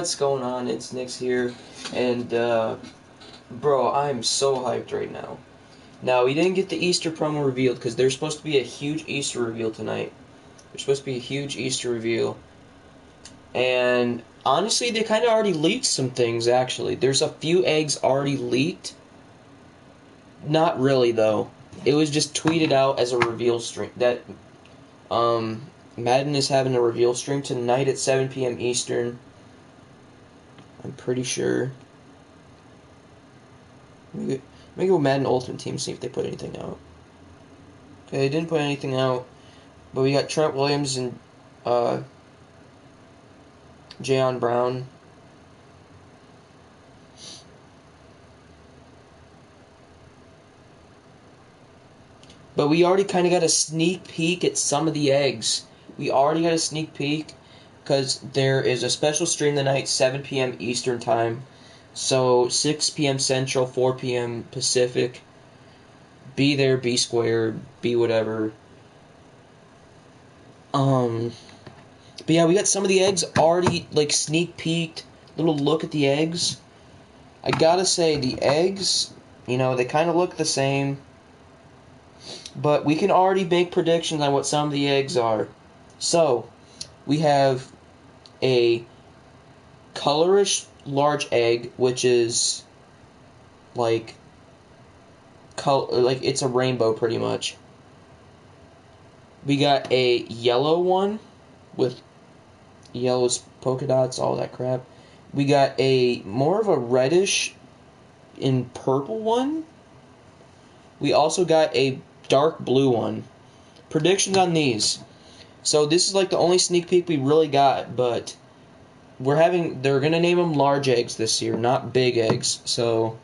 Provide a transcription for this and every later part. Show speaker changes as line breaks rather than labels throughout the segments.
what's going on? It's Nickz here, and bro, I'm so hyped right now. Now, we didn't get the Easter promo revealed because there's supposed to be a huge Easter reveal tonight. There's supposed to be a huge Easter reveal, and honestly, they kind of already leaked some things. Actually, there's a few eggs already leaked. Not really though. It was just tweeted out as a reveal stream that Madden is having a reveal stream tonight at 7 p.m. Eastern. I'm pretty sure. Let me go Madden Ultimate Team, see if they put anything out. Okay, they didn't put anything out, but we got Trent Williams and Jayon Brown. But we already kind of got a sneak peek at some of the eggs. We already got a sneak peek because there is a special stream tonight, 7 p.m. Eastern Time. So 6 p.m. Central, 4 p.m. Pacific. Be there, be square, be whatever. But yeah, we got some of the eggs already, like, sneak peeked. Little look at the eggs. I gotta say, the eggs, you know, they kind of look the same. But we can already make predictions on what some of the eggs are. So, we have a colorish large egg, which is like it's a rainbow pretty much. We got a yellow one with yellow polka dots, all that crap. We got a more of a reddish and purple one. We also got a dark blue one. Predictions on these. So this is like the only sneak peek we really got, but they're gonna name them large eggs this year, not big eggs. So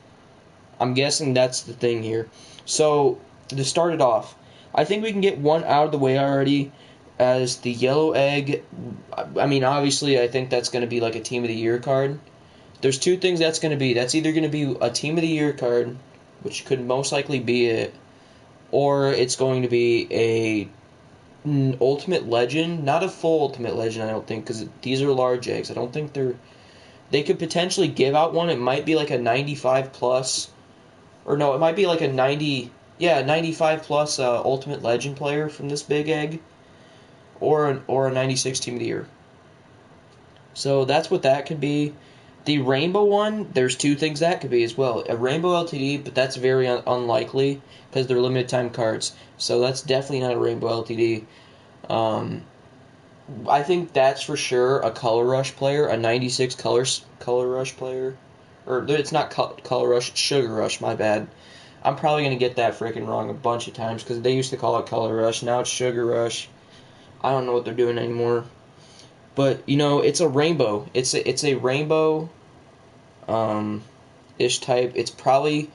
I'm guessing that's the thing here. So to start it off, I think we can get one out of the way already as the yellow egg. I mean, obviously, I think that's going to be like a Team of the Year card. There's two things that's going to be. That's either going to be a Team of the Year card, which could most likely be it, or it's going to be an Ultimate Legend. Not a full Ultimate Legend, I don't think, because these are large eggs. I don't think they could potentially give out one. It might be like a 95 plus, or no, it might be like a 95 plus Ultimate Legend player from this big egg, or a 96 Team of the Year. So that's what that could be. The rainbow one, there's two things that could be as well. A rainbow LTD, but that's very unlikely because they're limited time cards. So that's definitely not a rainbow LTD. I think that's for sure a Color Rush player, a 96 Color Rush player. Or it's not Color Rush, it's Sugar Rush, my bad. I'm probably going to get that freaking wrong a bunch of times because they used to call it Color Rush. Now it's Sugar Rush. I don't know what they're doing anymore. But, you know, it's a rainbow. It's a rainbow ish type. It's probably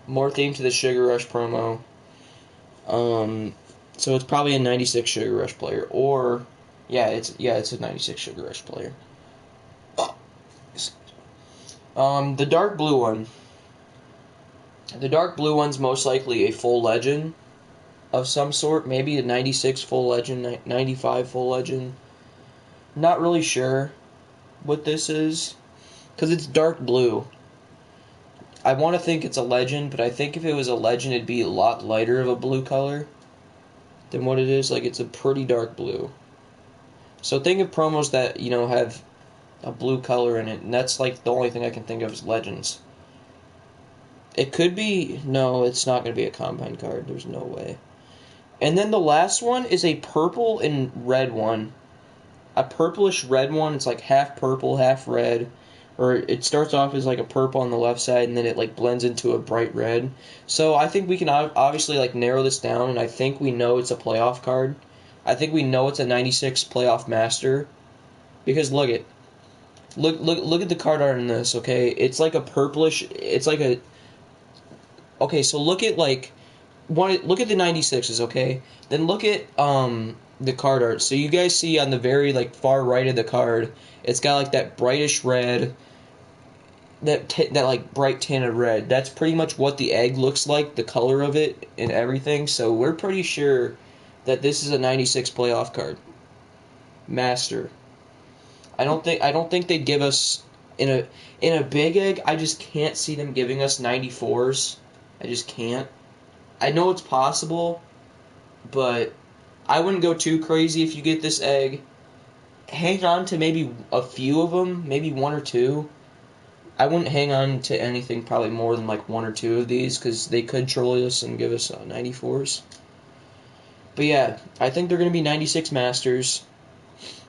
more themed to the Sugar Rush promo. So it's probably a 96 Sugar Rush player. Or, it's a 96 Sugar Rush player. The dark blue one. The dark blue one's most likely a full legend of some sort. Maybe a 96 full legend, 95 full legend. Not really sure what this is, because it's dark blue. I want to think it's a legend, but I think if it was a legend, it'd be a lot lighter of a blue color than what it is. Like, it's a pretty dark blue. So think of promos that, you know, have a blue color in it, and that's like the only thing I can think of as legends. It could be... No, it's not going to be a Combine card. There's no way. And then the last one is a purple and red one. A purplish red one. It's like half purple, half red. Or it starts off as like a purple on the left side, and then it like blends into a bright red. So I think we can obviously like narrow this down, and I think we know it's a playoff card. I think we know it's a 96 playoff master. Because look at the card art in this, okay? It's like a purplish... It's like a... Okay, so look at like... Look at the 96s, okay? Then look at the card art. So you guys see on the very like far right of the card, it's got like that brightish red, that like bright tint of red. That's pretty much what the egg looks like, the color of it and everything. So we're pretty sure that this is a 96 playoff card. Master. I don't think they'd give us In a big egg, I just can't see them giving us 94s. I just can't. I know it's possible, but I wouldn't go too crazy if you get this egg. Hang on to maybe a few of them, maybe one or two. I wouldn't hang on to anything probably more than like one or two of these because they could troll us and give us 94s. But yeah, I think they're going to be 96 Masters.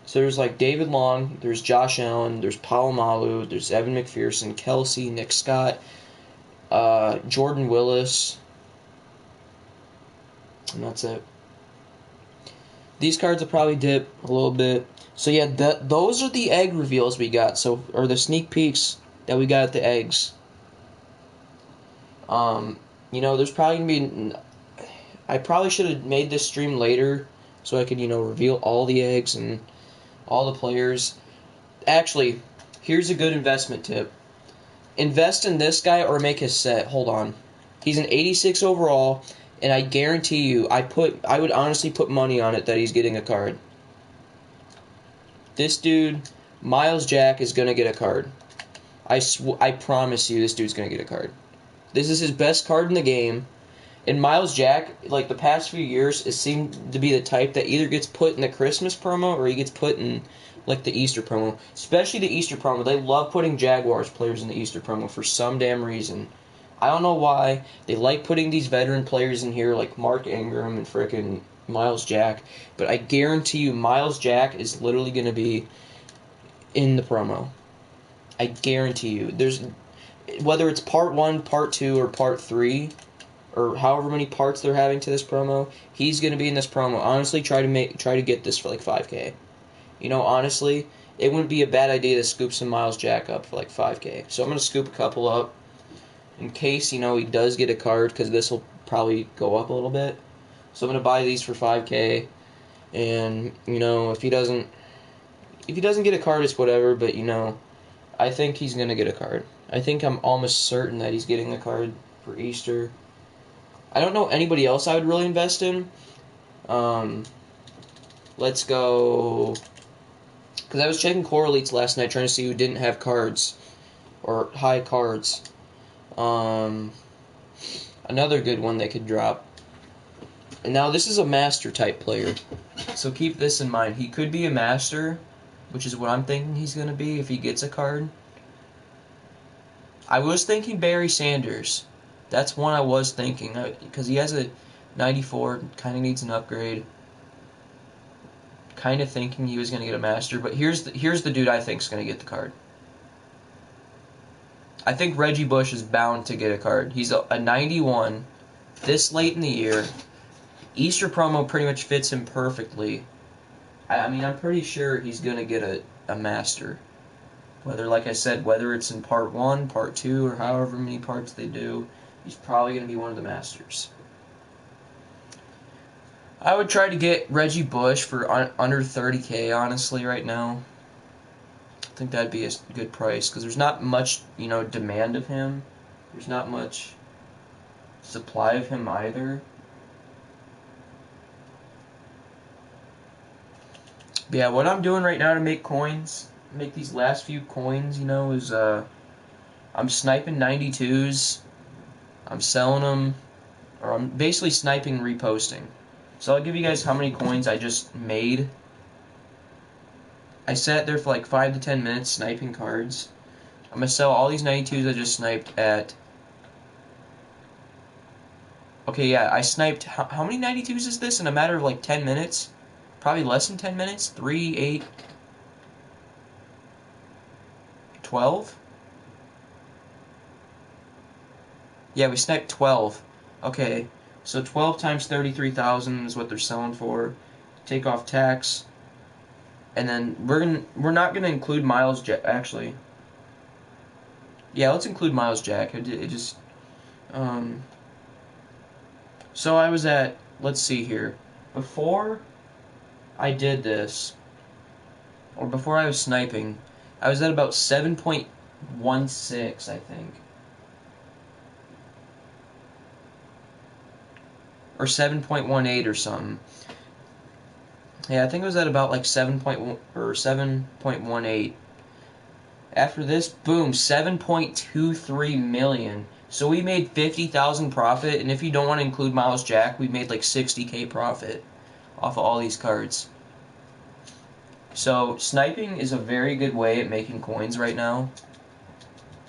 So there's like David Long, there's Josh Allen, there's Palomalu, there's Evan McPherson, Kelsey, Nick Scott, Jordan Willis, and that's it. These cards will probably dip a little bit. So yeah, those are the egg reveals we got. So or the sneak peeks that we got at the eggs. There's probably gonna be. I probably should have made this stream later so I could reveal all the eggs and all the players. Actually, here's a good investment tip. Invest in this guy or make his set. Hold on. He's an 86 overall, and I guarantee you, I would honestly put money on it that he's getting a card. This dude, Miles Jack, is going to get a card. I promise you this dude's going to get a card. This is his best card in the game. And Miles Jack, like the past few years, it seemed to be the type that either gets put in the Christmas promo or he gets put in like the Easter promo. Especially the Easter promo. They love putting Jaguars players in the Easter promo for some damn reason. I don't know why. They like putting these veteran players in here like Mark Ingram and frickin' Miles Jack. But I guarantee you Miles Jack is literally going to be in the promo. I guarantee you. Whether it's part 1, part 2, or part 3, or however many parts they're having to this promo, he's going to be in this promo. Honestly, try to get this for like 5K. Honestly, it wouldn't be a bad idea to scoop some Miles Jack up for like 5K. So I'm going to scoop a couple up in case, he does get a card, because this will probably go up a little bit. So I'm going to buy these for 5K, and, if he doesn't get a card, it's whatever, but, I think he's going to get a card. I think I'm almost certain that he's getting a card for Easter. I don't know anybody else I would really invest in. Let's go... Because I was checking correlates last night trying to see who didn't have cards. Or high cards. Another good one they could drop. And now this is a master type player. So keep this in mind. He could be a master, which is what I'm thinking he's going to be if he gets a card. I was thinking Barry Sanders. That's one I was thinking, because he has a 94, kind of needs an upgrade. Kind of thinking he was going to get a master, but here's the dude I think is going to get the card. I think Reggie Bush is bound to get a card. He's a 91 this late in the year. Easter promo pretty much fits him perfectly. I mean, I'm pretty sure he's going to get a master. Like I said, whether it's in part 1, part 2, or however many parts they do, he's probably going to be one of the masters. I would try to get Reggie Bush for under 30K, honestly, right now. I think that'd be a good price, because there's not much, demand of him. There's not much supply of him either. But yeah, what I'm doing right now to make coins, make these last few coins, is I'm sniping 92s. I'm selling them, or I'm basically sniping and reposting. So I'll give you guys how many coins I just made. I sat there for like 5 to 10 minutes sniping cards. I'm going to sell all these 92s I just sniped at... Okay, yeah, I sniped... How many 92s is this in a matter of like 10 minutes? Probably less than 10 minutes. 3, 8... 12? Yeah, we sniped 12. Okay, so 12 times 33,000 is what they're selling for. Take off tax. And then we're not gonna include Miles Jack, actually. Yeah, let's include Miles Jack. It just so I was at, let's see here. Before I did this, or before I was sniping, I was at about 7.16, I think. Or 7.18 or something. Yeah, I think it was at about like 7.1 or 7.18. After this, boom, 7.23 million. So we made 50,000 profit, and if you don't want to include Miles Jack, we made like 60K profit off of all these cards. So sniping is a very good way at making coins right now.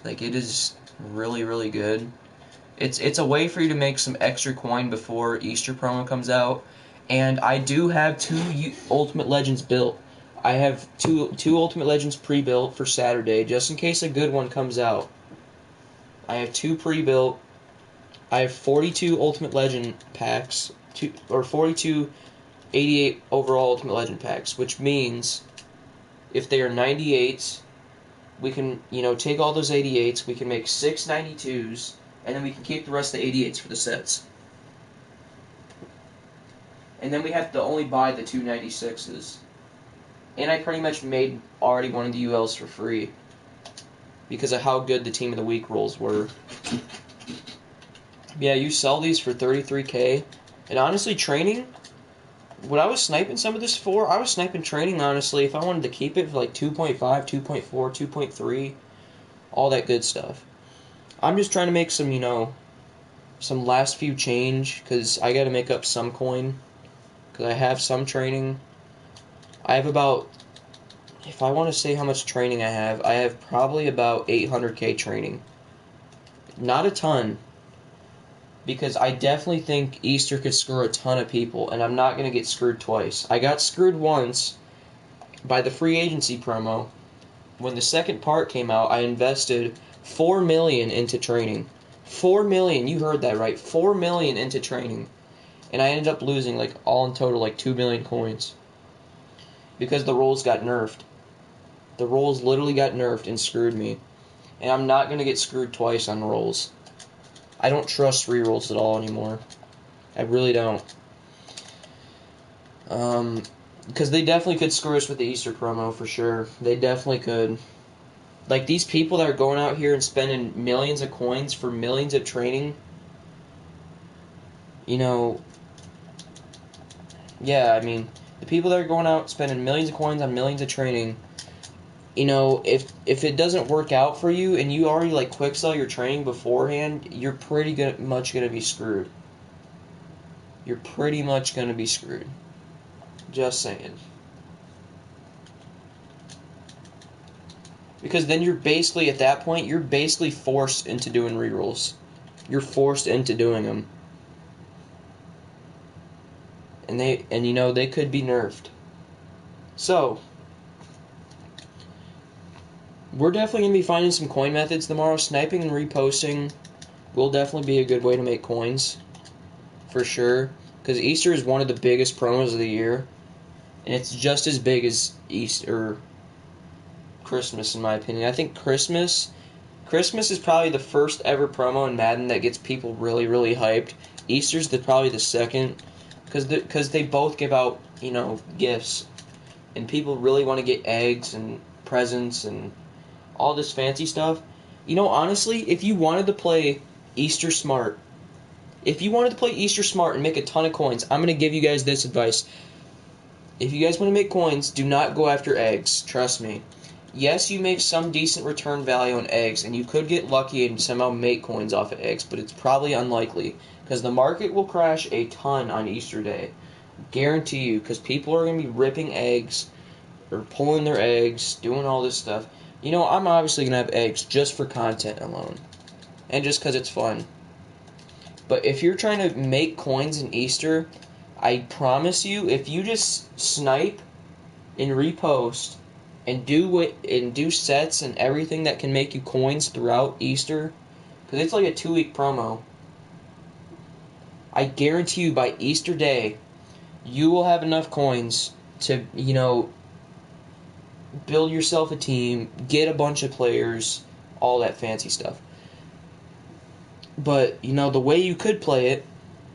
Like, it is really, really good. It's a way for you to make some extra coin before Easter promo comes out. And I do have 2 Ultimate Legends built. I have two Ultimate Legends pre-built for Saturday, just in case a good one comes out. I have 2 pre-built. I have 42 Ultimate Legend packs, 42 88 overall Ultimate Legend packs, which means if they are 98s, we can, take all those 88s, we can make 6 92s, and then we can keep the rest of the 88s for the sets. And then we have to only buy the 2 96s. And I pretty much made already one of the ULs for free because of how good the Team of the Week rolls were. Yeah, you sell these for 33K. And honestly, training, what I was sniping some of this for, I was sniping training, honestly, if I wanted to keep it for like 2.5, 2.4, 2.3, all that good stuff. I'm just trying to make some, some last few change, because I got to make up some coin, because I have some training. I have about, if I want to say how much training I have probably about 800K training. Not a ton, because I definitely think Easter could screw a ton of people, and I'm not going to get screwed twice. I got screwed once by the free agency promo. When the second part came out, I invested $4 million into training. $4 million, you heard that right, $4 million into training. And I ended up losing, like, all in total, like 2 million coins. Because the rolls got nerfed. The rolls literally got nerfed and screwed me. And I'm not going to get screwed twice on rolls. I don't trust rerolls at all anymore. I really don't. Because they definitely could screw us with the Easter promo, for sure. They definitely could. Like, these people that are going out here and spending millions of coins for millions of training, yeah, I mean, the people that are going out spending millions of coins on millions of training, if it doesn't work out for you and you already, like, quick sell your training beforehand, you're pretty much going to be screwed. You're pretty much going to be screwed. Just saying. Because then you're basically, at that point, you're basically forced into doing rerolls. You're forced into doing them. And they could be nerfed. So, we're definitely going to be finding some coin methods tomorrow. Sniping and reposting will definitely be a good way to make coins. For sure. Because Easter is one of the biggest promos of the year. And it's just as big as Easter, Christmas, in my opinion. I think Christmas is probably the first ever promo in Madden that gets people really, really hyped. Easter's probably the second. Because they both give out, gifts. And people really want to get eggs and presents and all this fancy stuff. Honestly, if you wanted to play Easter smart, and make a ton of coins, I'm going to give you guys this advice. If you guys want to make coins, do not go after eggs. Trust me. Yes, you make some decent return value on eggs, and you could get lucky and somehow make coins off of eggs, but it's probably unlikely. Because the market will crash a ton on Easter Day. Guarantee you, because people are going to be ripping eggs, or pulling their eggs, doing all this stuff. I'm obviously going to have eggs just for content alone. And just because it's fun. But if you're trying to make coins in Easter, I promise you, if you just snipe and repost and do sets and everything that can make you coins throughout Easter, because it's like a 2-week promo, I guarantee you by Easter Day, you will have enough coins to, build yourself a team, get a bunch of players, all that fancy stuff. But, the way you could play it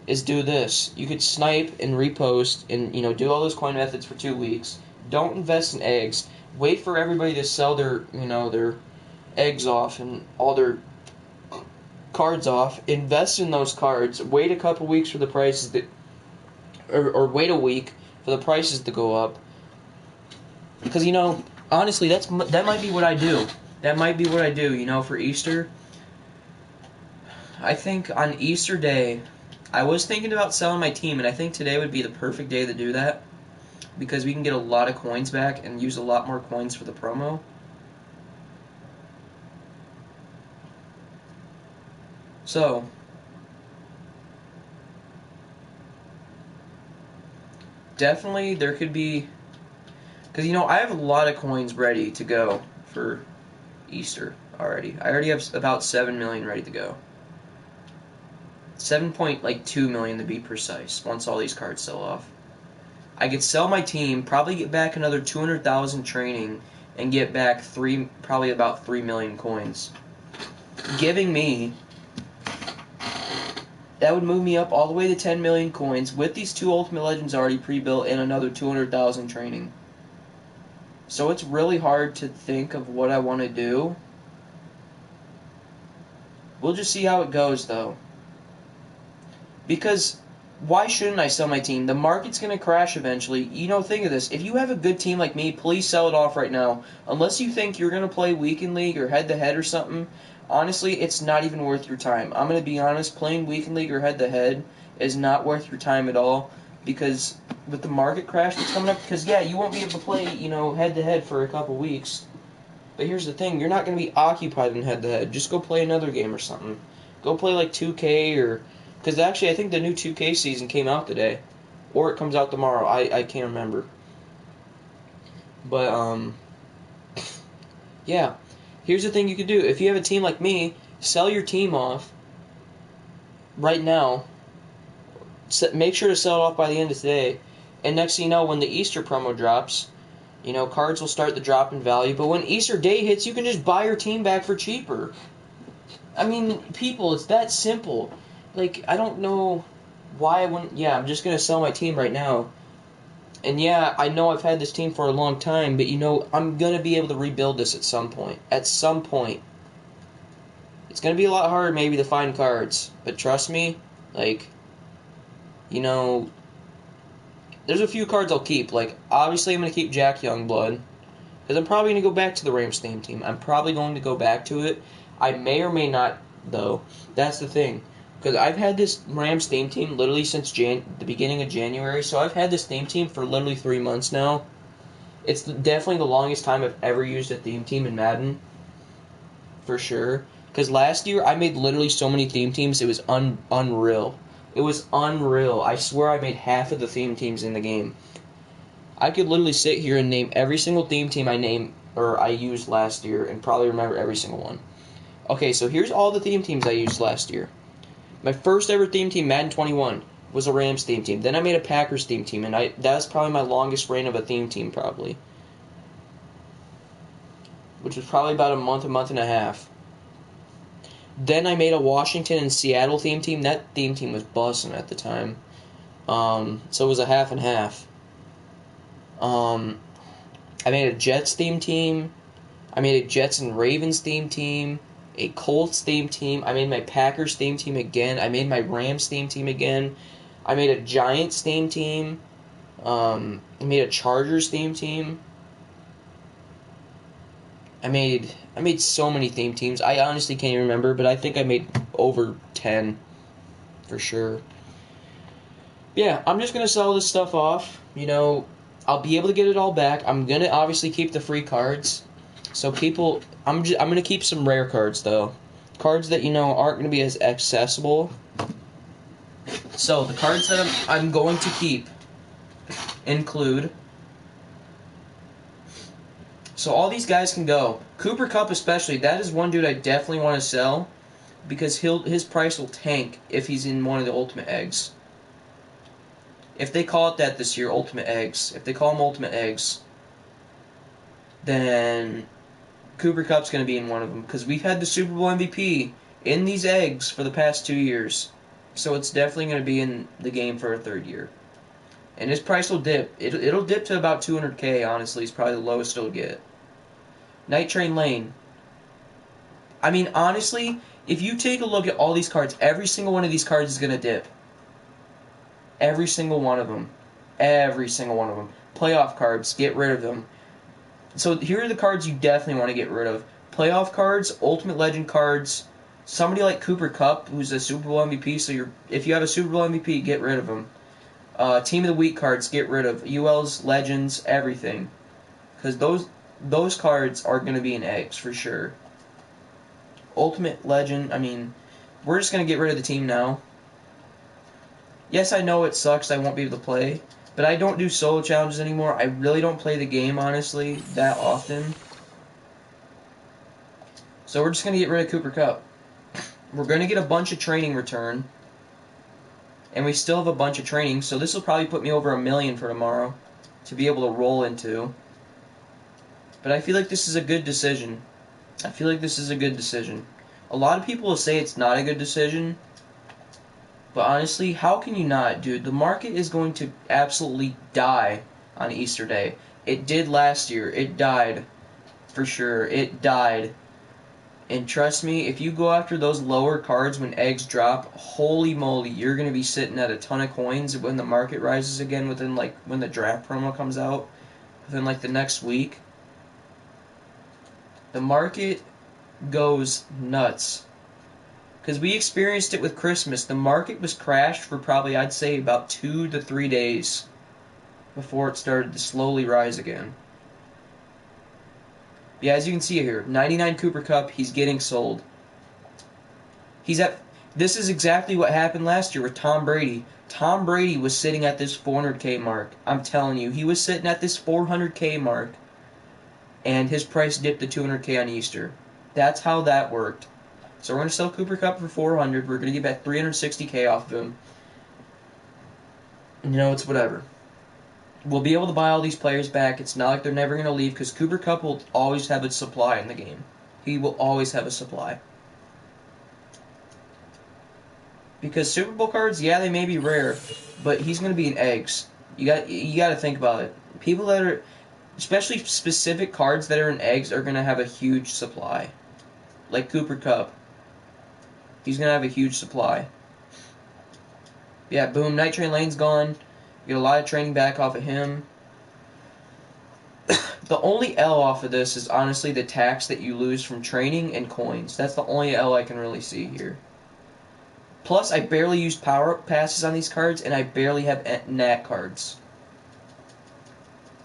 is do this. You could snipe and repost and, do all those coin methods for 2 weeks. Don't invest in eggs. Wait for everybody to sell their eggs off and all their cards off. Invest in those cards. Wait a couple weeks for the prices or wait a week for the prices to go up. Because, honestly, that might be what I do. That might be what I do, you know, for Easter. I think on Easter Day, I was thinking about selling my team, and I think today would be the perfect day to do that because we can get a lot of coins back and use a lot more coins for the promo. So, definitely there could be, because, you know, I have a lot of coins ready to go for Easter already. I already have about 7 million ready to go. 7.2 million to be precise, once all these cards sell off. I could sell my team, probably get back another 200,000 training, and get back probably about 3 million coins. Giving me, that would move me up all the way to 10 million coins with these 2 Ultimate Legends already pre-built and another 200,000 training. So it's really hard to think of what I want to do. We'll just see how it goes, though. Because why shouldn't I sell my team? The market's going to crash eventually. You know, think of this. If you have a good team like me, please sell it off right now. Unless you think you're going to play Weekend League or head-to-head or something, honestly, it's not even worth your time. I'm going to be honest, playing Weekend League or head-to-head is not worth your time at all. Because with the market crash that's coming up, because, yeah, you won't be able to play, you know, head-to-head for a couple weeks. But here's the thing, you're not going to be occupied in head-to-head. Just go play another game or something. Go play, like, 2K or... Because actually, I think the new 2K season came out today. Or it comes out tomorrow. I can't remember. But, yeah. Here's the thing you could do. If you have a team like me, sell your team off right now. Make sure to sell it off by the end of today. And next thing you know, when the Easter promo drops, you know, cards will start to drop in value. But when Easter Day hits, you can just buy your team back for cheaper. I mean, people, it's that simple. Like, I don't know why I wouldn't... Yeah, I'm just going to sell my team right now. And yeah, I know I've had this team for a long time, but, you know, I'm going to be able to rebuild this at some point. At some point. It's going to be a lot harder maybe to find cards. But trust me, like, you know, there's a few cards I'll keep. Like, obviously I'm going to keep Jack Youngblood. Because I'm probably going to go back to the Rams theme team. I'm probably going to go back to it. I may or may not, though. That's the thing. Because I've had this Rams theme team literally since the beginning of January. So I've had this theme team for literally 3 months now. It's definitely the longest time I've ever used a theme team in Madden. For sure. Because last year I made literally so many theme teams, it was unreal. It was unreal. I swear I made half of the theme teams in the game. I could literally sit here and name every single theme team I used last year and probably remember every single one. Okay, so here's all the theme teams I used last year. My first ever theme team, Madden 21, was a Rams theme team. Then I made a Packers theme team, and that's probably my longest reign of a theme team, probably. Which was probably about a month and a half. Then I made a Washington and Seattle theme team. That theme team was busting at the time. So it was a half and half. I made a Jets theme team. I made a Jets and Ravens theme team. A Colts theme team. I made my Packers theme team again. I made my Rams theme team again. I made a Giants theme team. I made a Chargers theme team. I made so many theme teams. I honestly can't even remember, but I think I made over 10 for sure. Yeah, I'm just gonna sell this stuff off. You know, I'll be able to get it all back. I'm gonna obviously keep the free cards. So people, I'm gonna keep some rare cards though, cards that you know aren't gonna be as accessible. So the cards that I'm going to keep include. So all these guys can go. Cooper Kupp especially. That is one dude I definitely want to sell because his price will tank if he's in one of the Ultimate Eggs. If they call it that this year, Ultimate Eggs. If they call them Ultimate Eggs, then Cooper Kupp's going to be in one of them because we've had the Super Bowl MVP in these eggs for the past 2 years. So it's definitely going to be in the game for a third year. And his price will dip. It'll dip to about 200K, honestly. It's probably the lowest it'll get. Night Train Lane. I mean, honestly, if you take a look at all these cards, every single one of these cards is going to dip. Every single one of them. Every single one of them. Playoff cards, get rid of them. So here are the cards you definitely want to get rid of. playoff cards, Ultimate Legend cards, somebody like Cooper Kupp, who's a Super Bowl MVP, so if you have a Super Bowl MVP, get rid of him. Team of the Week cards, get rid of. UL's, Legends, everything. Because those cards are going to be in eggs for sure. Ultimate Legend, I mean, we're just going to get rid of the team now. Yes, I know it sucks I won't be able to play, but I don't do solo challenges anymore. I really don't play the game, honestly, that often. So we're just going to get rid of Cooper Kupp. We're going to get a bunch of training return. And we still have a bunch of training, so this will probably put me over 1 million for tomorrow to be able to roll into. But I feel like this is a good decision. I feel like this is a good decision. A lot of people will say it's not a good decision. But honestly, how can you not, dude? The market is going to absolutely die on Easter Day. It did last year. It died. For sure. It died. And trust me, if you go after those lower cards when eggs drop, holy moly, you're going to be sitting at a ton of coins when the market rises again within, like, when the draft promo comes out, within, like, the next week. The market goes nuts. Because we experienced it with Christmas. The market was crashed for probably, I'd say, about 2 to 3 days before it started to slowly rise again. Yeah, as you can see here, 99 Cooper Kupp, he's getting sold. This is exactly what happened last year with Tom Brady. Tom Brady was sitting at this 400K mark. I'm telling you, he was sitting at this 400K mark, and his price dipped to 200K on Easter. That's how that worked. So we're going to sell Cooper Kupp for 400. We're going to get back 360K off of him. You know, it's whatever. We'll be able to buy all these players back. It's not like they're never going to leave, because Cooper Kupp will always have a supply in the game. He will always have a supply. Because Super Bowl cards, yeah, they may be rare, but he's going to be in eggs. You got to think about it. People that are, especially specific cards that are in eggs, are going to have a huge supply. Like Cooper Kupp. He's going to have a huge supply. Yeah, boom, Night Train Lane's gone. You get a lot of training back off of him. The only L off of this is honestly the tax that you lose from training and coins. That's the only L I can really see here. Plus, I barely use power-up passes on these cards, and I barely have nat cards.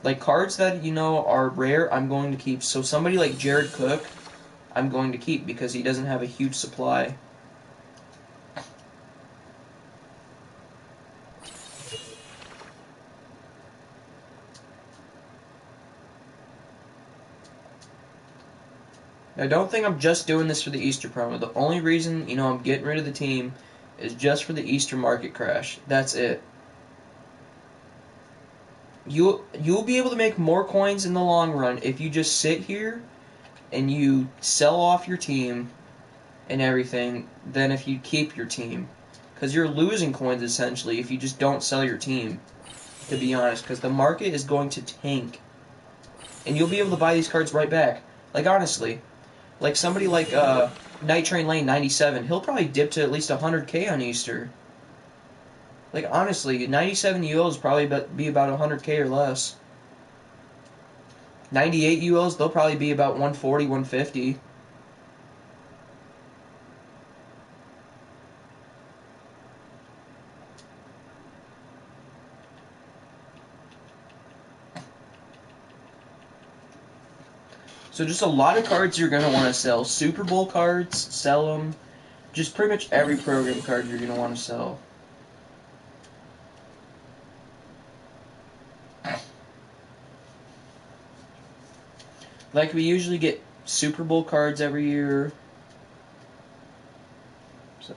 Like, cards that, you know, are rare, I'm going to keep. So somebody like Jared Cook, I'm going to keep because he doesn't have a huge supply. I don't think I'm just doing this for the Easter promo. The only reason, you know, I'm getting rid of the team is just for the Easter market crash. That's it. You'll be able to make more coins in the long run if you just sit here and you sell off your team and everything than if you keep your team. Because you're losing coins, essentially, if you just don't sell your team, to be honest. Because the market is going to tank. And you'll be able to buy these cards right back. Like, honestly. Like somebody like Night Train Lane 97, he'll probably dip to at least 100K on Easter. Like, honestly, 97 ULs probably be about 100K or less. 98 ULs, they'll probably be about 140, 150. So just a lot of cards you're going to want to sell. Super Bowl cards, sell them. Just pretty much every program card you're going to want to sell. Like, we usually get Super Bowl cards every year. So...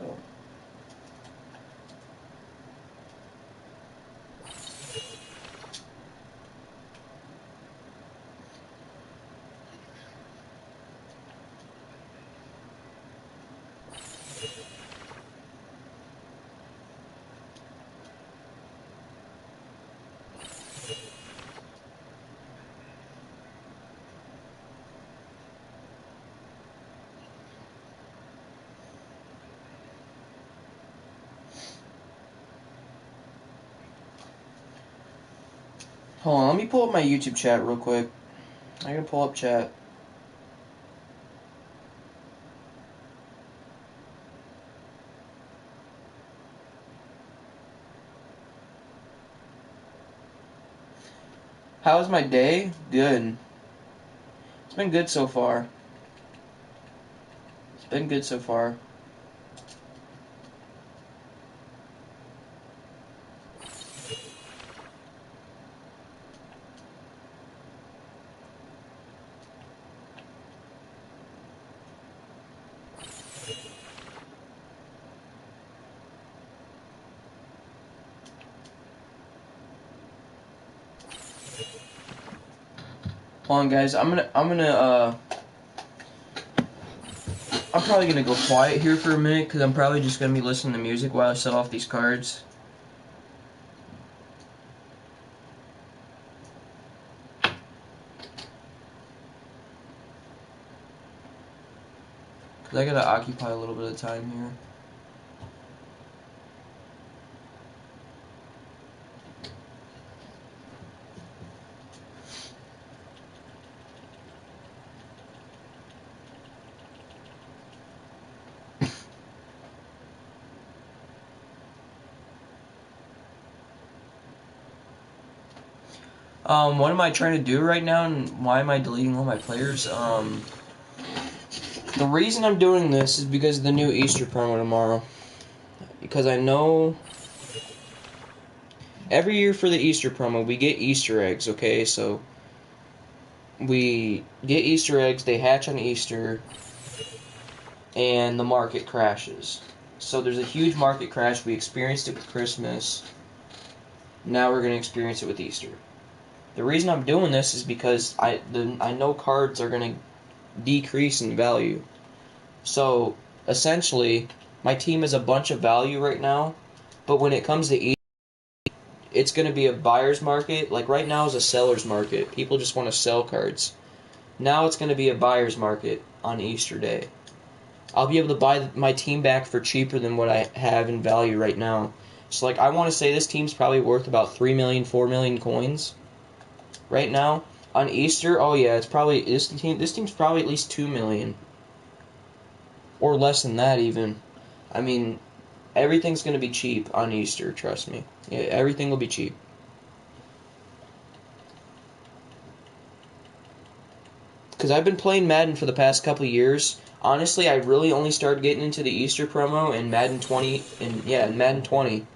Hold on, let me pull up my YouTube chat real quick. I gotta pull up chat. How was my day? Good. It's been good so far. It's been good so far. Hold on, guys. I'm probably gonna go quiet here for a minute because I'm probably just gonna be listening to music while I sell off these cards. Because I gotta occupy a little bit of time here. What am I trying to do right now, and why am I deleting all my players? The reason I'm doing this is because of the new Easter promo tomorrow. Because I know every year for the Easter promo, we get Easter eggs, okay? So, we get Easter eggs, they hatch on Easter, and the market crashes. So there's a huge market crash. We experienced it with Christmas. Now we're going to experience it with Easter. The reason I'm doing this is because I know cards are going to decrease in value. So, essentially, my team has a bunch of value right now, but when it comes to Easter, it's going to be a buyer's market. Like right now is a seller's market. People just want to sell cards. Now it's going to be a buyer's market on Easter Day. I'll be able to buy my team back for cheaper than what I have in value right now. So, like, I want to say this team's probably worth about 3 million, 4 million coins right now. On Easter, oh yeah, it's probably this team's probably at least 2 million. Or less than that even. I mean, everything's going to be cheap on Easter, trust me. Yeah, everything will be cheap. Because I've been playing Madden for the past couple of years. Honestly, I really only started getting into the Easter promo in Madden 20. In Madden 20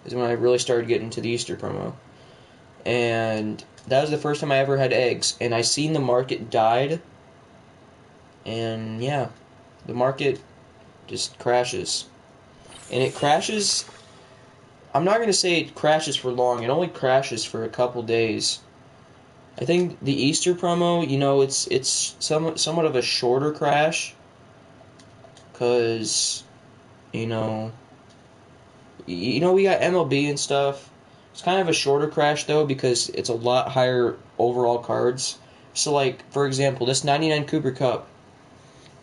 is when I really started getting into the Easter promo. And that was the first time I ever had eggs. And I seen the market died. And yeah, the market just crashes. And it crashes. I'm not going to say it crashes for long. It only crashes for a couple days. I think the Easter promo, you know, it's somewhat of a shorter crash. Because, you know, we got MLB and stuff. It's kind of a shorter crash, though, because it's a lot higher overall cards. So, like, for example, this 99 Cooper Cup,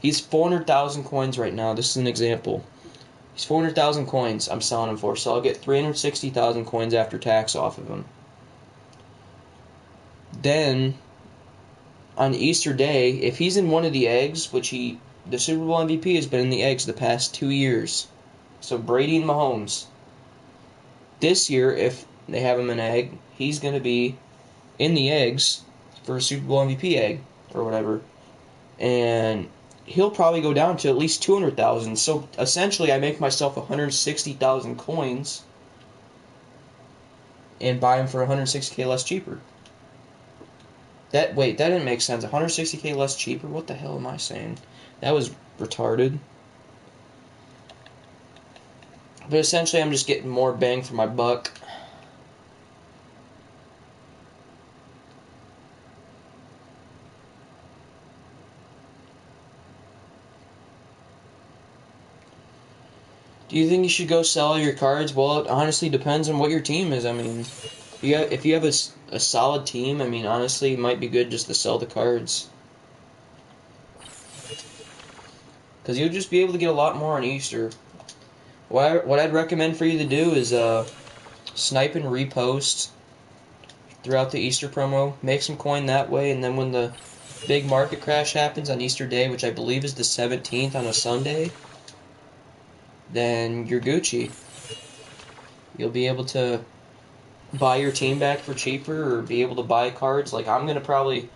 he's 400,000 coins right now. This is an example. He's 400,000 coins I'm selling him for, so I'll get 360,000 coins after tax off of him. Then, on Easter Day, if he's in one of the eggs, the Super Bowl MVP has been in the eggs the past 2 years. So Brady and Mahomes. This year, if they have him in an egg, he's going to be in the eggs for a Super Bowl MVP egg or whatever. And he'll probably go down to at least 200,000. So essentially, I make myself 160,000 coins and buy him for 160k less cheaper. That didn't make sense. 160k less cheaper? What the hell am I saying? That was retarded. But essentially, I'm just getting more bang for my buck. Do you think you should go sell all your cards? Well, it honestly depends on what your team is. I mean, if you have a solid team, I mean, honestly, it might be good just to sell the cards. Because you'll just be able to get a lot more on Easter. What I'd recommend for you to do is snipe and repost throughout the Easter promo. Make some coin that way, and then when the big market crash happens on Easter Day, which I believe is the 17th on a Sunday, then you're Gucci. You'll be able to buy your team back for cheaper or be able to buy cards. Like, I'm going to probably,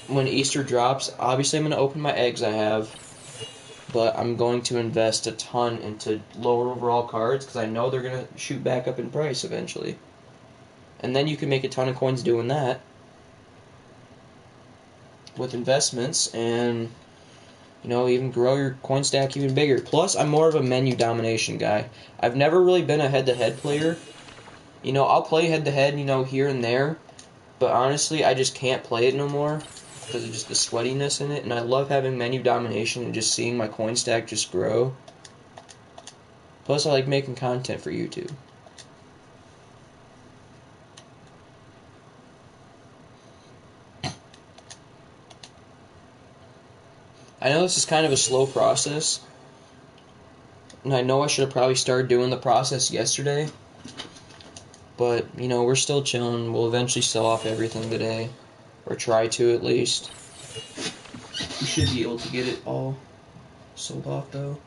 when Easter drops, obviously I'm going to open my eggs I have, but I'm going to invest a ton into lower overall cards because I know they're going to shoot back up in price eventually. And then you can make a ton of coins doing that with investments and, you know, even grow your coin stack even bigger. Plus, I'm more of a menu domination guy. I've never really been a head-to-head player. You know, I'll play head-to-head, you know, here and there, but honestly, I just can't play it no more because of just the sweatiness in it, and I love having menu domination and just seeing my coin stack just grow. Plus, I like making content for YouTube. I know this is kind of a slow process, and I know I should have probably started doing the process yesterday, but, you know, we're still chilling. We'll eventually sell off everything today, or try to at least. We should be able to get it all sold off, though.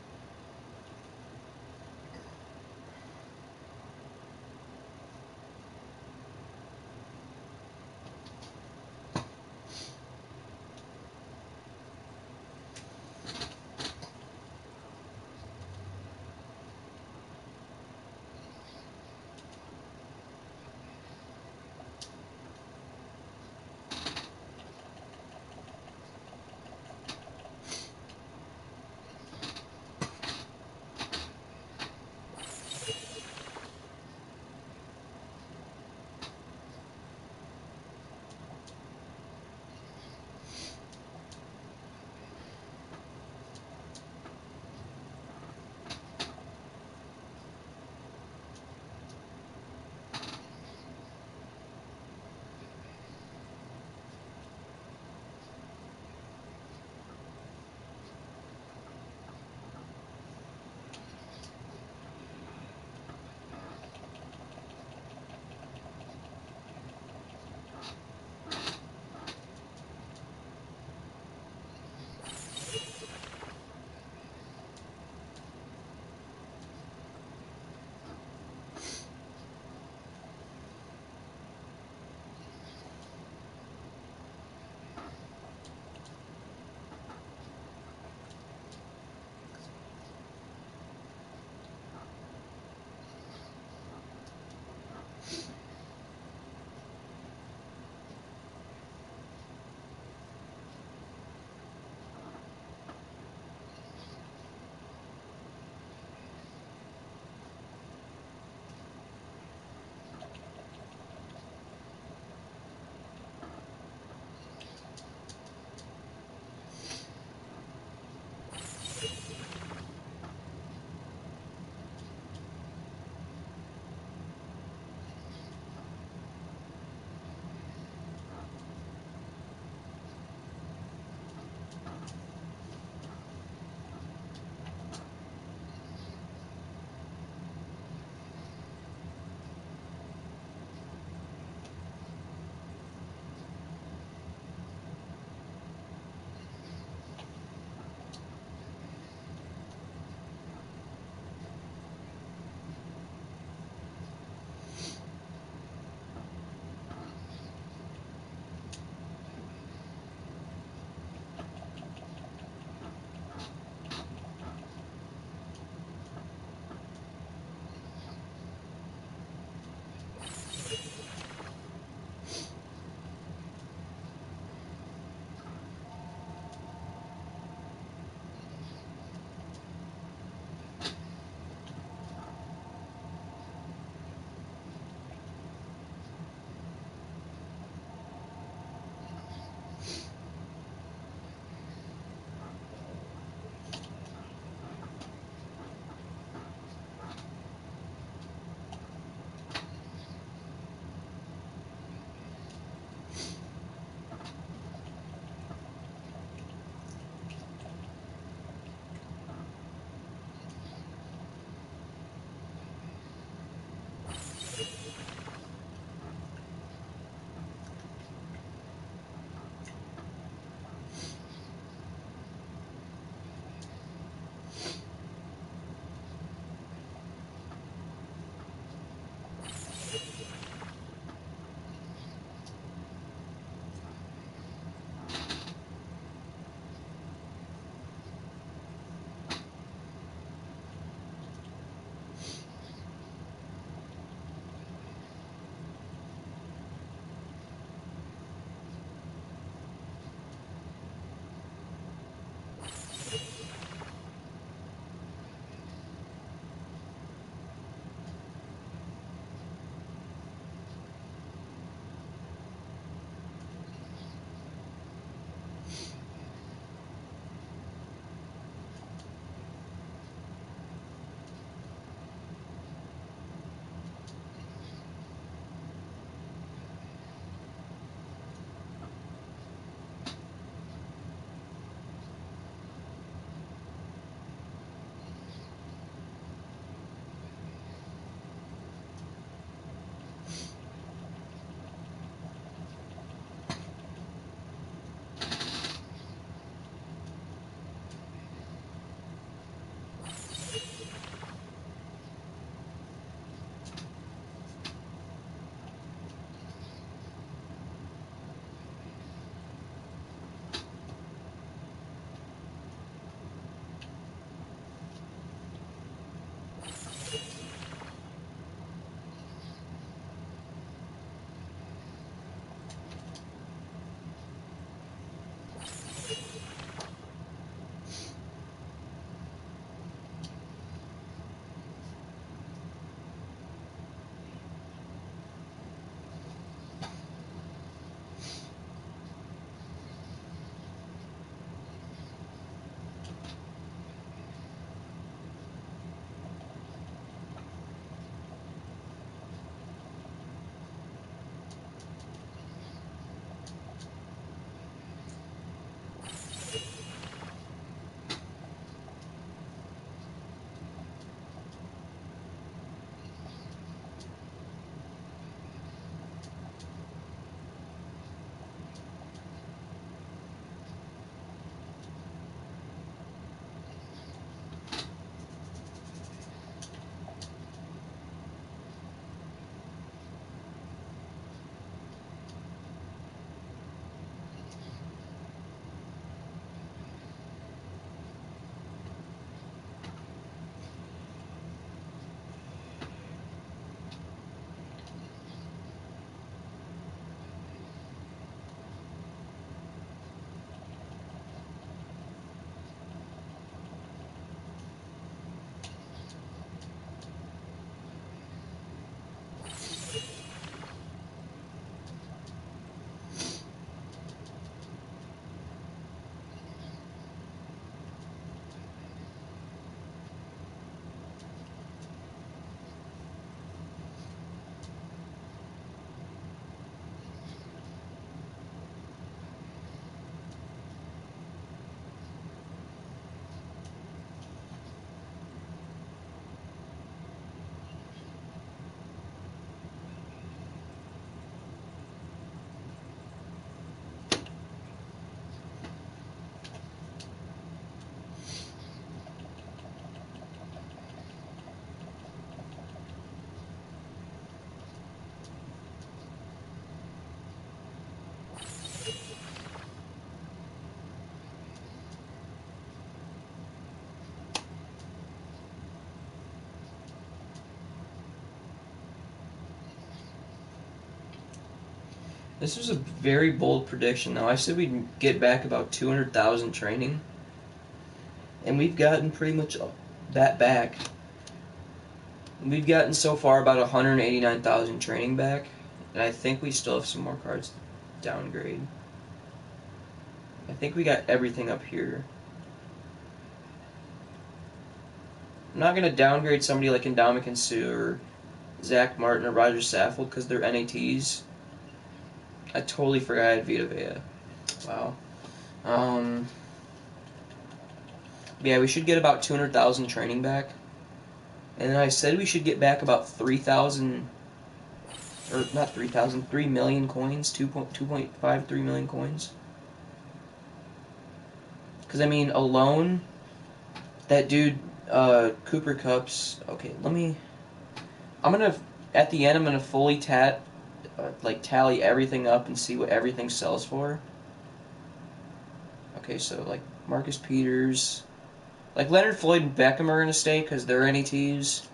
This was a very bold prediction, though. I said we'd get back about 200,000 training, and we've gotten pretty much that back. We've gotten so far about 189,000 training back, and I think we still have some more cards to downgrade. I think we got everything up here. I'm not going to downgrade somebody like Ndamukong Suh or Zach Martin or Roger Saffold because they're NATs. I totally forgot I had Vita Vea. Wow. Yeah, we should get about 200,000 training back. And then I said we should get back about 3,000, or not 3,000, 3 million coins, 2.5, 3 million coins. Because, I mean, alone, that dude, Cooper Cups, okay, I'm going to, at the end, I'm going to fully tally everything up and see what everything sells for. Okay, so, like, Marcus Peters, like, Leonard Floyd and Beckham are going to stay because they're NETs.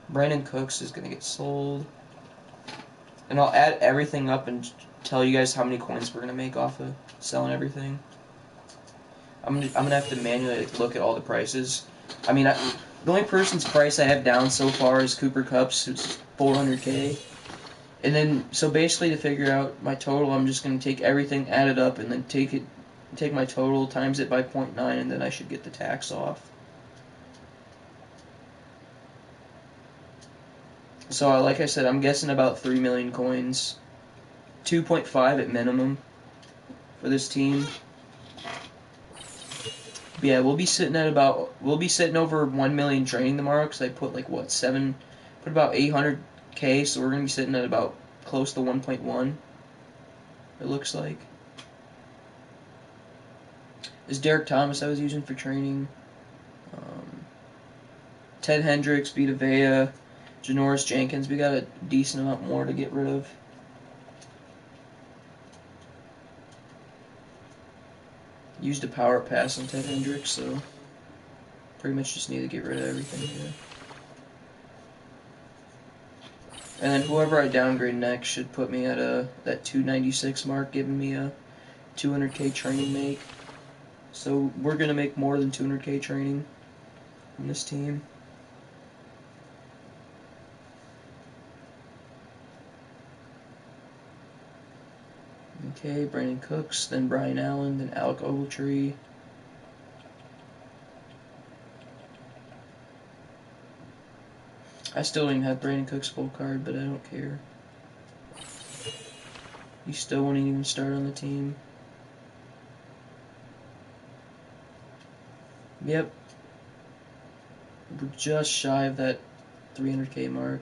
Brandon Cooks is going to get sold. And I'll add everything up and tell you guys how many coins we're going to make off of selling everything. I'm gonna have to manually look at all the prices. I mean, the only person's price I have down so far is Cooper Cups, who's 400k. And then, so basically to figure out my total, I'm just going to take everything, add it up, and then take my total, times it by 0.9, and then I should get the tax off. So, like I said, I'm guessing about 3 million coins. 2.5 at minimum for this team. But yeah, we'll be sitting over 1 million training tomorrow because I put like what, put about 800k, so we're going to be sitting at about close to 1.1, it looks like. This is Derek Thomas I was using for training. Ted Hendricks, Vita Vea, Janoris Jenkins. We got a decent amount more to get rid of. Used a power pass on Ted Hendricks, so pretty much just need to get rid of everything here. And then whoever I downgrade next should put me at that 296 mark, giving me a 200k training make. So we're going to make more than 200k training from this team. Okay, Brandon Cooks, then Brian Allen, then Alec Ogletree. I still don't even have Brandon Cooks' full card, but I don't care. He still won't even start on the team. Yep. We're just shy of that 300k mark.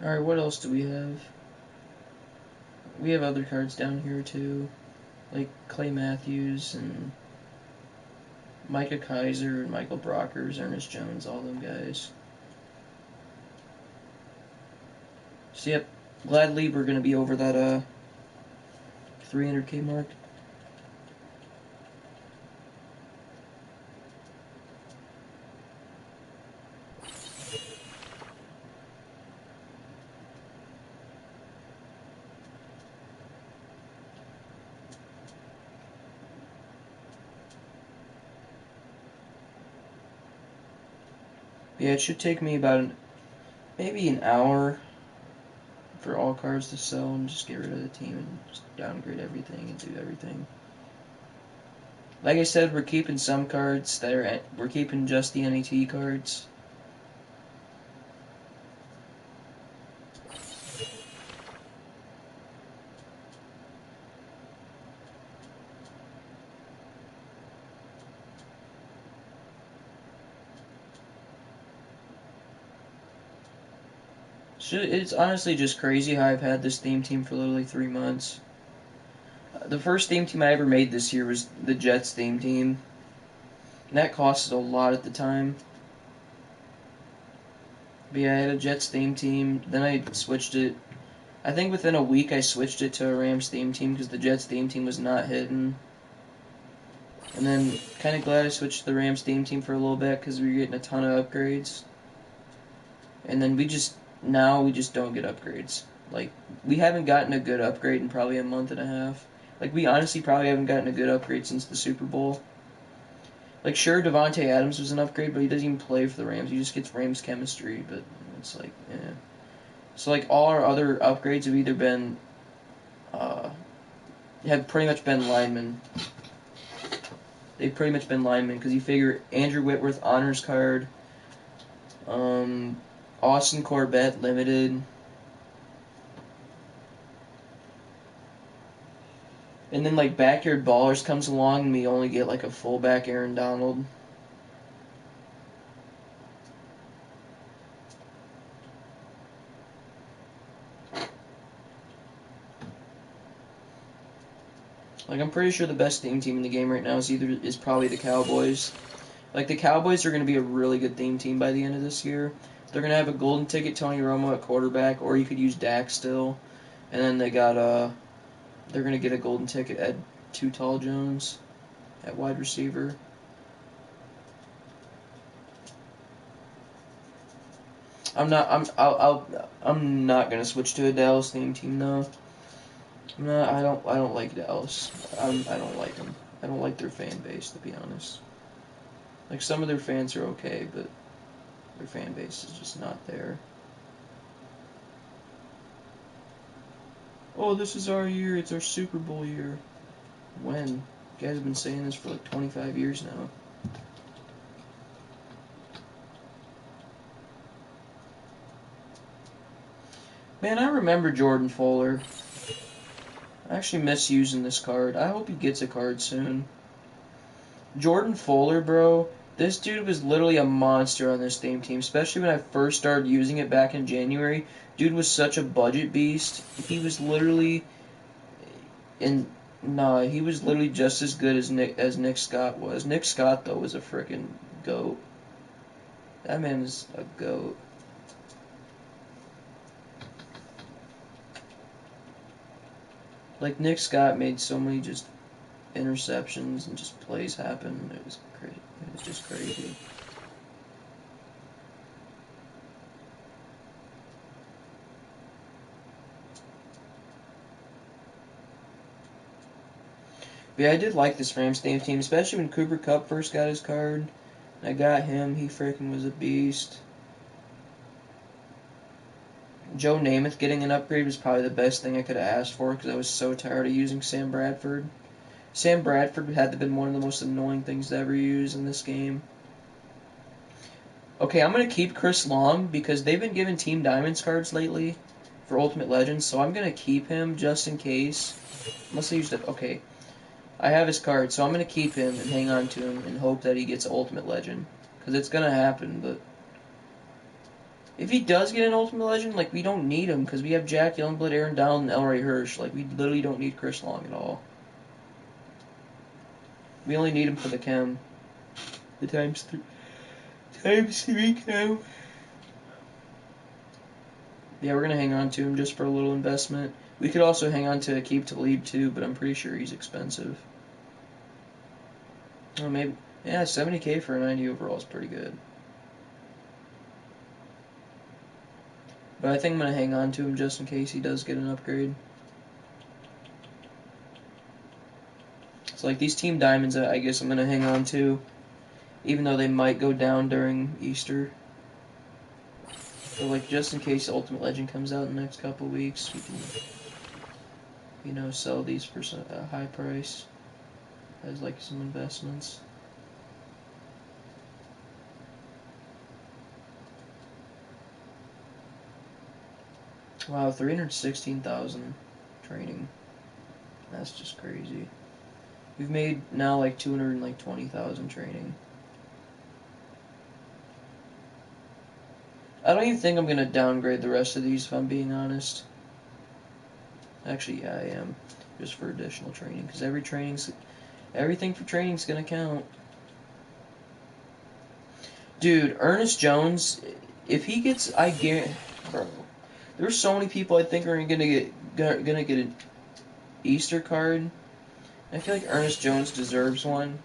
Alright, what else do we have? We have other cards down here too, like Clay Matthews and Micah Kaiser and Michael Brockers, Ernest Jones, all them guys. So yep, gladly we're going to be over that 300k mark. Yeah, it should take me about maybe an hour for all cards to sell and just get rid of the team and just downgrade everything and do everything. Like I said, we're keeping some cards we're keeping just the NAT cards. It's honestly just crazy how I've had this theme team for literally 3 months. The first theme team I ever made this year was the Jets theme team. And that costed a lot at the time. But yeah, I had a Jets theme team. Then I switched it. I think within a week I switched it to a Rams theme team because the Jets theme team was not hitting. And then kind of glad I switched to the Rams theme team for a little bit because we were getting a ton of upgrades. And then now we just don't get upgrades. Like, we haven't gotten a good upgrade in probably a month and a half. Like, we honestly probably haven't gotten a good upgrade since the Super Bowl. Like, sure, Devontae Adams was an upgrade, but he doesn't even play for the Rams. He just gets Rams chemistry, but it's like, eh. So, like, all our other upgrades have either been, have pretty much been linemen. They've pretty much been linemen, because you figure Andrew Whitworth honors card, Austin Corbett limited, and then like Backyard Ballers comes along and we only get like a fullback Aaron Donald. Like, I'm pretty sure the best theme team in the game right now is probably the Cowboys. Like, the Cowboys are going to be a really good theme team by the end of this year. They're going to have a golden ticket Tony Romo at quarterback, or you could use Dak still. And then they're going to get a golden ticket at Too Tall Jones at wide receiver. I'm not going to switch to a Dallas theme team though. I don't like Dallas. I don't like them. I don't like their fan base, to be honest. Like, some of their fans are okay, but their fan base is just not there. Oh, this is our year. It's our Super Bowl year. When? You guys have been saying this for like 25 years now. Man, I remember Jordan Fuller. I actually miss using this card. I hope he gets a card soon. Jordan Fuller, bro. This dude was literally a monster on this theme team, especially when I first started using it back in January. Dude was such a budget beast. He was literally he was literally just as good as Nick Scott was. Nick Scott though was a freaking goat. That man is a goat. Like, Nick Scott made so many just interceptions and just plays happen. It was crazy. It was just crazy. But yeah, I did like this Rams theme team, especially when Cooper Kupp first got his card. I got him. He freaking was a beast. Joe Namath getting an upgrade was probably the best thing I could have asked for because I was so tired of using Sam Bradford. Sam Bradford had to have been one of the most annoying things to ever use in this game. Okay, I'm going to keep Chris Long because they've been giving Team Diamonds cards lately for Ultimate Legends, so I'm going to keep him just in case. Unless I used it. Okay. I have his card, so I'm going to keep him and hang on to him and hope that he gets Ultimate Legend. Because it's going to happen, but if he does get an Ultimate Legend, like, we don't need him because we have Jack Youngblood, Aaron Donald, and Elroy Hirsch. Like, we literally don't need Chris Long at all. We only need him for the chem. The times 3 chem. Yeah, we're going to hang on to him just for a little investment. We could also hang on to Aqib Talib too, but I'm pretty sure he's expensive. Oh, maybe. Yeah, 70k for a 90 overall is pretty good. But I think I'm going to hang on to him just in case he does get an upgrade. So, like, these Team Diamonds, I guess I'm going to hang on to, even though they might go down during Easter. So, like, just in case Ultimate Legend comes out in the next couple weeks, we can, you know, sell these for a high price as, like, some investments. Wow, 316,000 training. That's just crazy. We've made now like 220,000 training. I don't even think I'm gonna downgrade the rest of these if I'm being honest. Actually, yeah, I am. Just for additional training, because everything for training's gonna count. Dude, Ernest Jones, if he gets, I guarantee, bro. There's so many people I think are gonna get an Easter card. I feel like Ernest Jones deserves one.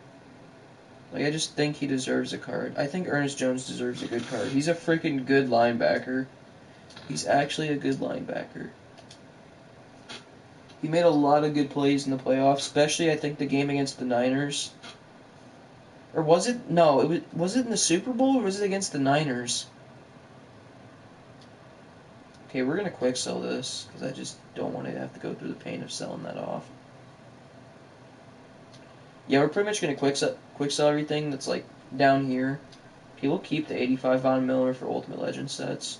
Like, I just think he deserves a card. I think Ernest Jones deserves a good card. He's a freaking good linebacker. He's actually a good linebacker. He made a lot of good plays in the playoffs, especially I think the game against the Niners. Or was it? No, was it in the Super Bowl or was it against the Niners? Okay, we're gonna quick sell this because I just don't want to have to go through the pain of selling that off. Yeah, we're pretty much gonna quick sell everything that's like down here. Okay, we'll keep the 85 Von Miller for Ultimate Legend sets.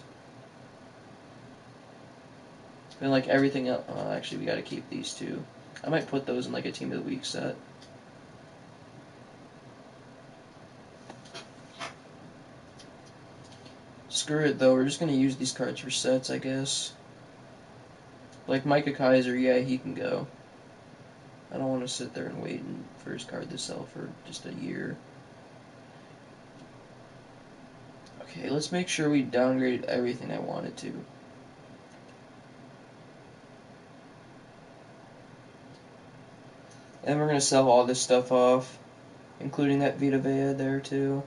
And like everything else, actually we gotta keep these two. I might put those in like a Team of the Week set. Screw it though, we're just gonna use these cards for sets, I guess. Like Micah Kaiser, yeah, he can go. I don't want to sit there and wait for his card to sell for just a year. Okay, let's make sure we downgraded everything I wanted to. And we're gonna sell all this stuff off, including that Vita Vea there too.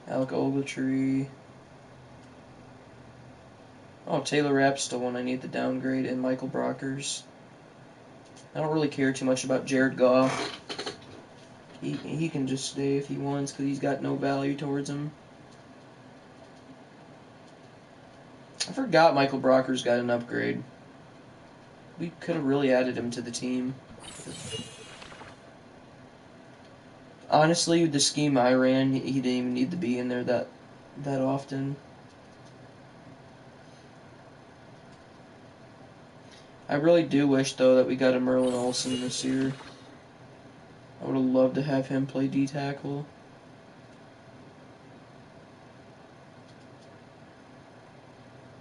Alec Ogletree. Oh, Taylor Rapp's still one I need to downgrade, and Michael Brockers. I don't really care too much about Jared Goff. He can just stay if he wants, because he's got no value towards him. I forgot Michael Brockers got an upgrade. We could have really added him to the team. Honestly, with the scheme I ran, he didn't even need to be in there that often. I really do wish, though, that we got a Merlin Olsen this year. I would have loved to have him play D-tackle.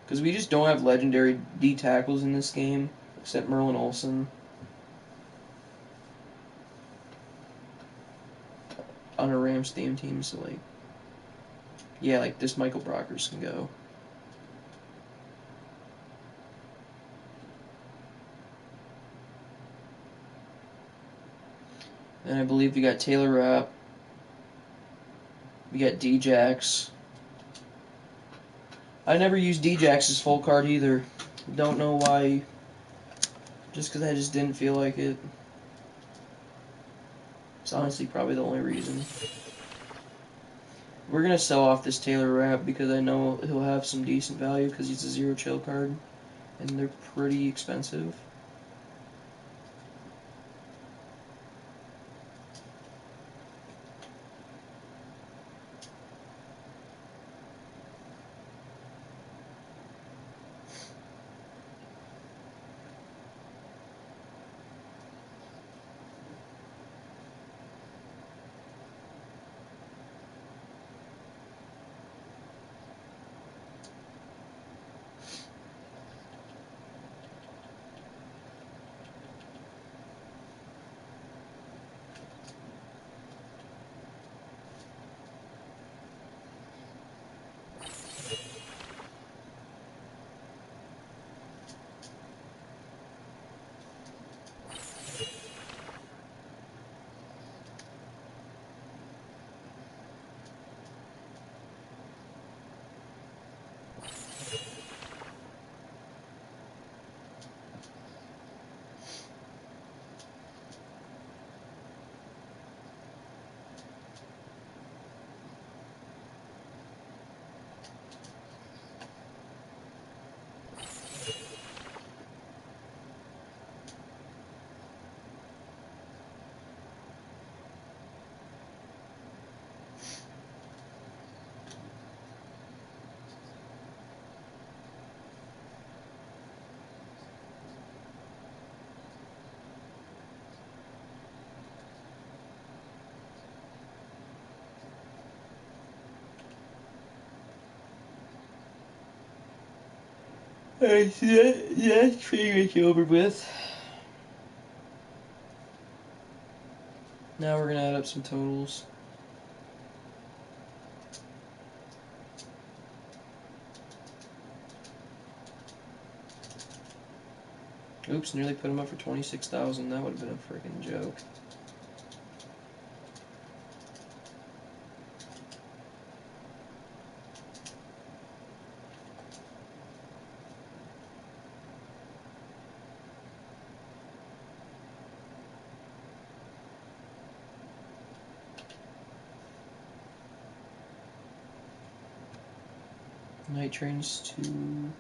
Because we just don't have legendary D-tackles in this game, except Merlin Olsen. On a Rams theme team, so, like... Yeah, like, this Michael Brockers can go. And I believe we got Taylor Rapp. We got D-Jax. I never used D-Jax's full card either. Don't know why. Just because I just didn't feel like it. It's honestly probably the only reason. We're going to sell off this Taylor Rapp because I know he'll have some decent value because he's a zero chill card. And they're pretty expensive. Alright, so that's pretty much over with. Now we're gonna add up some totals. Oops, nearly put him up for 26,000. That would have been a freaking joke. Night trains to